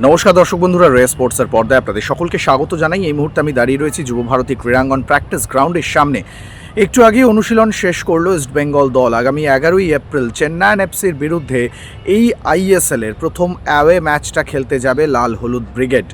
নমস্কার দর্শক বন্ধুরা, রে স্পোর্টসের পর্দায় আপনাদের সকলকে স্বাগত জানাই। এই মুহূর্তে আমি দাঁড়িয়ে রয়েছি যুব ভারতী ক্রীড়াঙ্গন প্র্যাকটিস গ্রাউন্ডের সামনে। একটু আগে অনুশীলন শেষ করলো ইস্ট বেঙ্গল দল। আগামী 11ই এপ্রিল চেন্নাইন এফসির বিরুদ্ধে এই আইএসএলের প্রথম অ্যাওয়ে ম্যাচটা খেলতে যাবে লাল হলুদ ব্রিগেড।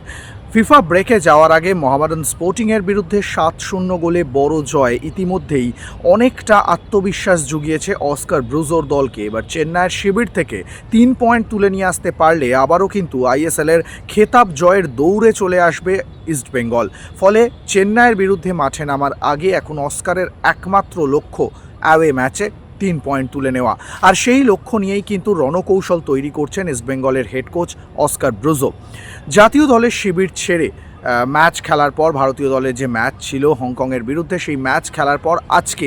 ফিফা ব্রেকে যাওয়ার আগে মোহামেডান স্পোর্টিংয়ের বিরুদ্ধে 7-0 গোলে বড় জয় ইতিমধ্যেই অনেকটা আত্মবিশ্বাস জুগিয়েছে অস্কার ব্রুজোর দলকে। এবার চেন্নাইয়ের শিবির থেকে 3 পয়েন্ট তুলে নিয়ে আসতে পারলে আবারও কিন্তু আইএসএলের খেতাব জয়ের দৌড়ে চলে আসবে ইস্ট বেঙ্গল। ফলে চেন্নাইয়ের বিরুদ্ধে মাঠে নামার আগে এখন অস্কারের একমাত্র লক্ষ্য অ্যাওয়ে ম্যাচে 3 পয়েন্ট তুলে নেওয়া। আর সেই লক্ষ্য নিয়েই কিন্তু রণকৌশল তৈরি করছেন ইস্টবেঙ্গলের হেড কোচ অস্কার ব্রুজো। জাতীয় দলের শিবির ছেড়ে ম্যাচ খেলার পর, ভারতীয় দলের যে ম্যাচ ছিল হংকংয়ের বিরুদ্ধে, সেই ম্যাচ খেলার পর আজকে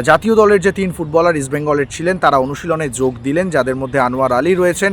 জাতীয় দলের যে 3 ফুটবলার ইস্টবেঙ্গলের ছিলেন তারা অনুশীলনে যোগ দিলেন, যাদের মধ্যে আনোয়ার আলী রয়েছেন,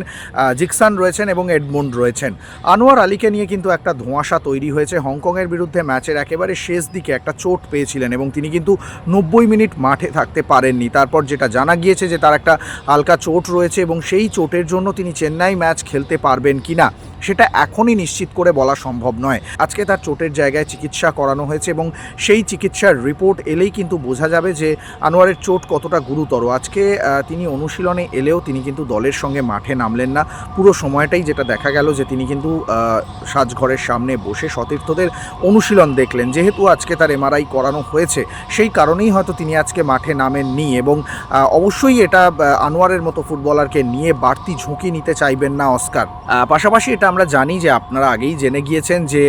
জিকসান রয়েছেন এবং এডমন্ড রয়েছেন। আনোয়ার আলীকে নিয়ে কিন্তু একটা ধোঁয়াশা তৈরি হয়েছে। হংকংয়ের বিরুদ্ধে ম্যাচের একেবারে শেষ দিকে একটা চোট পেয়েছিলেন এবং তিনি কিন্তু 90 মিনিট মাঠে থাকতে পারেননি। তারপর যেটা জানা গিয়েছে যে তার একটা হালকা চোট রয়েছে এবং সেই চোটের জন্য তিনি চেন্নাই ম্যাচ খেলতে পারবেন কিনা সেটা এখনই নিশ্চিত করে বলা সম্ভব নয়। আজকে তার চোটের জায়গায় চিকিৎসা করানো হয়েছে এবং সেই চিকিৎসার রিপোর্ট এলেই কিন্তু বোঝা যাবে যে আনোয়ারের চোট কতটা গুরুতর। আজকে তিনি অনুশীলনে এলেও তিনি কিন্তু দলের সঙ্গে মাঠে নামলেন না। পুরো সময়টাই যেটা দেখা গেল যে তিনি কিন্তু সাজঘরের সামনে বসে সতীর্থদের অনুশীলন দেখলেন। যেহেতু আজকে তার এমআরআই করানো হয়েছে সেই কারণেই হয়তো তিনি আজকে মাঠে নামেননি এবং অবশ্যই এটা আনোয়ারের মতো ফুটবলারকে নিয়ে বাড়তি ঝুঁকি নিতে চাইবেন না অস্কার। পাশাপাশি এটা আমরা জানি যে আপনারা আগেই জেনে গিয়েছেন যে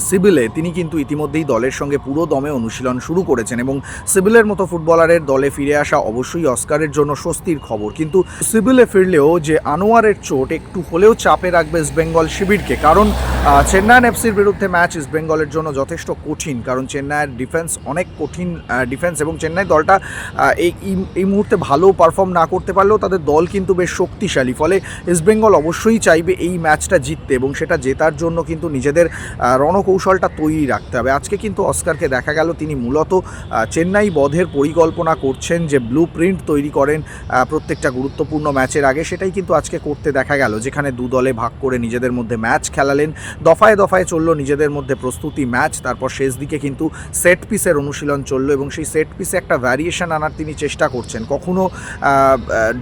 সিবিলে তিনি কিন্তু ইতিমধ্যেই দলের সঙ্গে পুরো দমে অনুশীলন শুরু করেছেন এবং সিবিলের মতো ফুটবলারের দলে ফিরে আসা অবশ্যই অস্কারের জন্য স্বস্তির খবর। কিন্তু সিবিলে ফিরলেও যে আনোয়ারের চোট একটু হলেও চাপে রাখবে ইস্টবেঙ্গল শিবিরকে, কারণ চেন্নাইন এফসির বিরুদ্ধে ম্যাচ ইস্টবেঙ্গলের জন্য যথেষ্ট কঠিন, কারণ চেন্নাইয়ের ডিফেন্স অনেক কঠিন ডিফেন্স এবং চেন্নাই দলটা এই মুহূর্তে ভালো পারফর্ম না করতে পারলেও তাদের দল কিন্তু বেশ শক্তিশালী। ফলে ইস্টবেঙ্গল অবশ্যই চাইবে এই ম্যাচটা জিততে এবং সেটা জেতার জন্য কিন্তু নিজেদের রণকৌশলটা তৈরি রাখতে হবে। আজকে কিন্তু অস্কারকে দেখা গেল তিনি মূলত চেন্নাই বধের পরিকল্পনা করছেন, যে ব্লু প্রিন্ট তৈরি করেন প্রত্যেকটা গুরুত্বপূর্ণ ম্যাচের আগে, সেটাই কিন্তু আজকে করতে দেখা গেল। যেখানে দু দলে ভাগ করে নিজেদের মধ্যে ম্যাচ খেলালেন, দফায় দফায় চললো নিজেদের মধ্যে প্রস্তুতি ম্যাচ। তারপর শেষ দিকে কিন্তু সেট পিসের অনুশীলন চললো এবং সেই সেট পিসে একটা ভ্যারিয়েশন আনার তিনি চেষ্টা করছেন। কখনো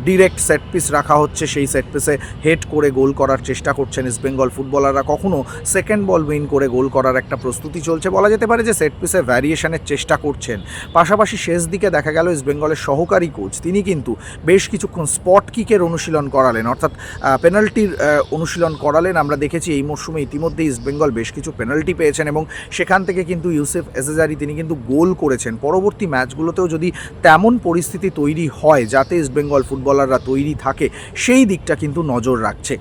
ডিরেক্ট সেট পিস রাখা হচ্ছে, সেই সেট পিসে হেড করে গোল করার চেষ্টা করছেন ইস্টবেঙ্গল ফুটবলাররা, কখনো সেকেন্ড বল উইন করে গোল করার একটা প্রস্তুতি চলছে। বলা যেতে পারে যে সেট পিসে ভ্যারিয়েশনের চেষ্টা করছেন। পাশাপাশি শেষ দিকে দেখা গেল ইস্টবেঙ্গলের সহকারী কোচ তিনি কিন্তু বেশ কিছুক্ষণ স্পট কিকের অনুশীলন করালেন, অর্থাৎ পেনাল্টির অনুশীলন করালেন। আমরা দেখেছি এই মরশুমে ইতিমধ্যে ইস্টবেঙ্গল বেশ কিছু পেনাল্টি পেয়েছেন এবং সেখান থেকে কিন্তু ইউসেফ এসেজারি তিনি কিন্তু গোল করেছেন। পরবর্তী ম্যাচগুলোতেও যদি তেমন পরিস্থিতি তৈরি হয় যাতে ইস্টবেঙ্গল ফুটবলাররা তৈরি থাকে, সেই দিকটা কিন্তু নজর রাখছে।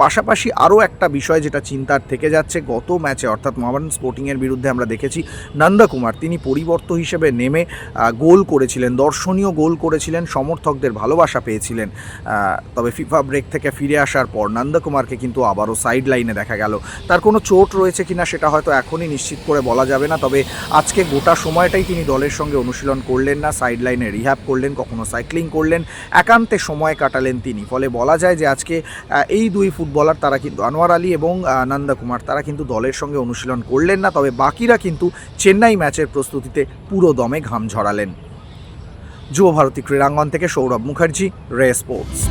পাশাপাশি আরও একটা বিষয় যেটা চিন্তার থেকে যাচ্ছে, গত ম্যাচে অর্থাৎ মোহামেডান স্পোর্টিংয়ের বিরুদ্ধে আমরা দেখেছি নন্দকুমার তিনি পরিবর্তন হিসেবে নেমে গোল করেছিলেন, দর্শনীয় গোল করেছিলেন, সমর্থকদের ভালোবাসা পেয়েছিলেন। তবে ফিফা ব্রেক থেকে ফিরে আসার পর নন্দকুমারকে কিন্তু আবারও সাইড লাইনে দেখা গেল। তার কোনো চোট রয়েছে কিনা সেটা হয়তো এখনই নিশ্চিত করে বলা যাবে না, তবে আজকে গোটা সময়টাই তিনি দলের সঙ্গে অনুশীলন করলেন না, সাইড লাইনে রিহ্যাব করলেন, কখনো সাইক্লিং করলেন, একান্তে সময় কাটালেন তিনি। ফলে বলা যায় যে আজকে এই দুই ফুটবলার তারা কিন্তু আনোয়ার আলী এবং নন্দকুমার তারা কিন্তু দলের সঙ্গে অনুশীলন করলেন না, তবে বাকিরা কিন্তু চেন্নাই ম্যাচের প্রস্তুতিতে পুরো দমে ঘাম ঝরালেন। যুব ভারতী ক্রীড়াঙ্গন থেকে সৌরভ মুখার্জি, রে স্পোর্টস।